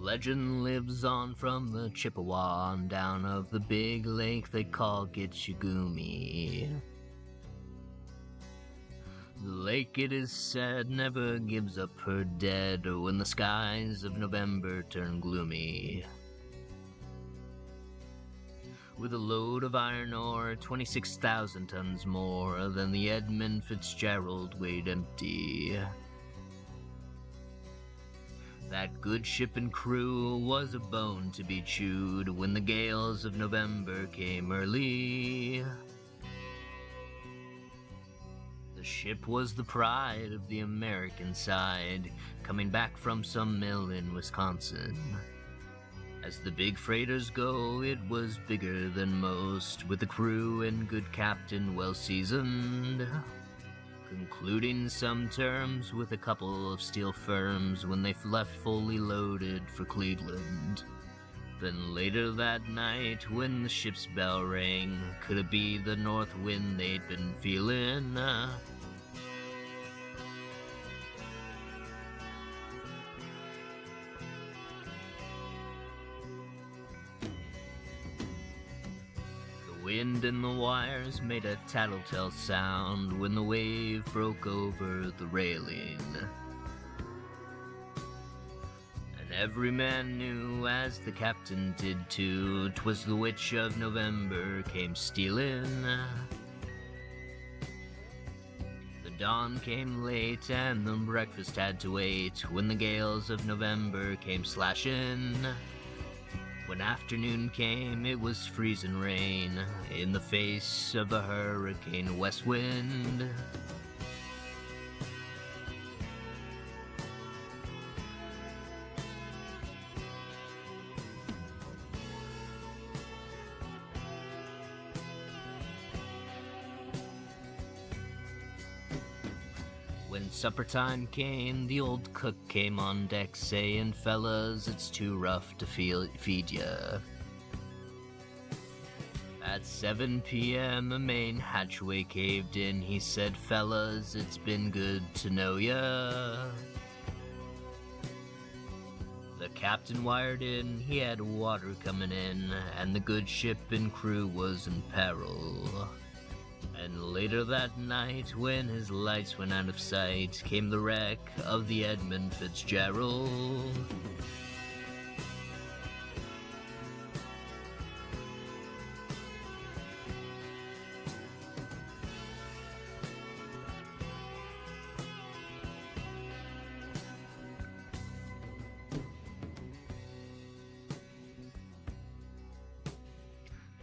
Legend lives on from the Chippewa on down of the big lake they call Gitchagumi. The lake, it is said, never gives up her dead when the skies of November turn gloomy. With a load of iron ore, 26,000 tons more than the Edmund Fitzgerald weighed empty. That good ship and crew was a bone to be chewed when the gales of November came early. The ship was the pride of the American side, coming back from some mill in Wisconsin. As the big freighters go, it was bigger than most, with a crew and good captain well seasoned. Concluding some terms with a couple of steel firms when they left fully loaded for Cleveland. Then later that night, when the ship's bell rang, could it be the north wind they'd been feeling? Wind in the wires made a tattletale sound when the wave broke over the railing. And every man knew, as the captain did too, 'twas the witch of November came stealing. The dawn came late and the breakfast had to wait when the gales of November came slashing. When afternoon came, it was freezing rain in the face of a hurricane west wind. When supper time came, the old cook came on deck saying, "Fellas, it's too rough to feed ya." At 7 p.m. the main hatchway caved in. He said, "Fellas, it's been good to know ya." The captain wired in, he had water coming in, and the good ship and crew was in peril. And later that night, when his lights went out of sight, came the wreck of the Edmund Fitzgerald.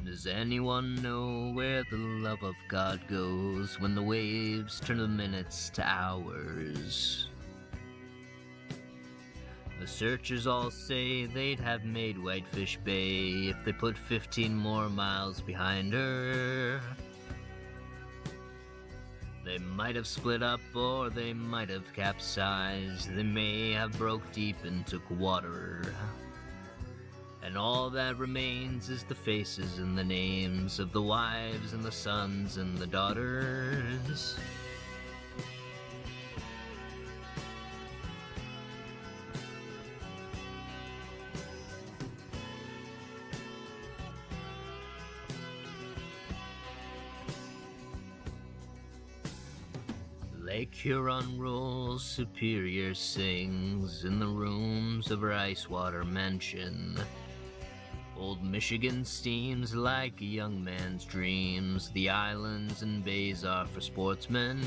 Does anyone know where the love of God goes when the waves turn the minutes to hours? The searchers all say they'd have made Whitefish Bay if they put 15 more miles behind her. They might have split up or they might have capsized. They may have broke deep and took water. And all that remains is the faces and the names of the wives and the sons and the daughters. Lake Huron rules, Superior sings in the rooms of her ice-water mansion. Old Michigan steams like a young man's dreams. The islands and bays are for sportsmen.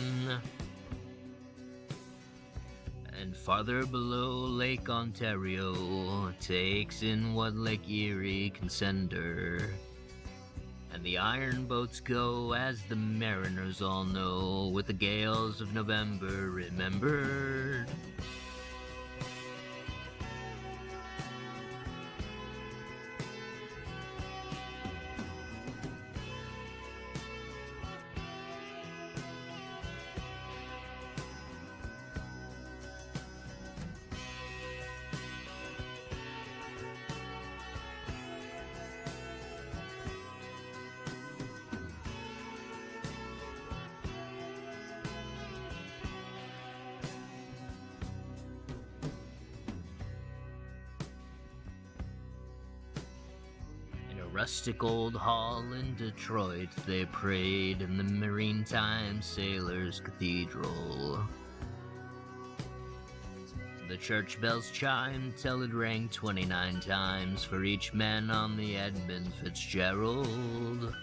And farther below, Lake Ontario takes in what Lake Erie can send her. And the iron boats go, as the mariners all know, with the gales of November remembered. rustic old hall in Detroit, they prayed in the Maritime Sailors Cathedral. The church bells chimed till it rang 29 times for each man on the Edmund Fitzgerald.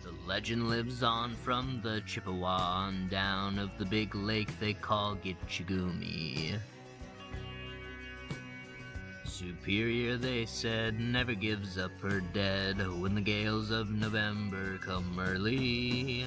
The legend lives on from the Chippewa on down of the big lake they call Gitchagumi. Superior, they said, never gives up her dead when the gales of November come early.